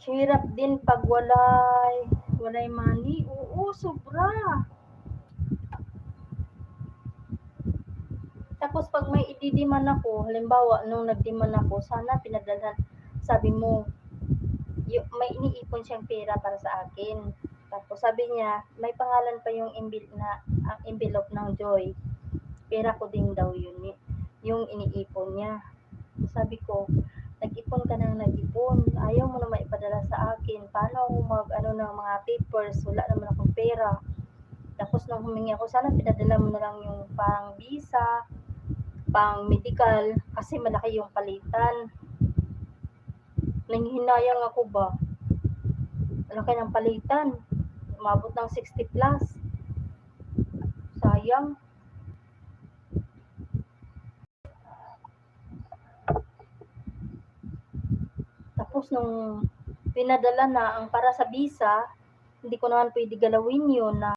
Hirap din 'pag walay money, oo, sobra. Tapos 'pag may idi-demand ako, halimbawa nung nag-demand ako, sana pinadalhan sabi mo, may iniipon siyang pera para sa akin. Tapos sabi niya, may pangalan pa yung envelope ng Joy. Pera ko din daw yun, yung iniipon niya. Sabi ko, nag-ipon ka ng nag-ipon, ayaw mo naman ipadala sa akin, paano ako mag-ano ng mga papers, wala naman akong pera. Tapos nung humingi ako, sana pinadala mo na lang yung pang visa, pang medical, kasi malaki yung palitan. Nanghihinayang ako ba? Malaki ng palitan, umabot ng 60 plus. Sayang. Tapos nung pinadala na ang para sa visa, hindi ko naman pwede galawin yun na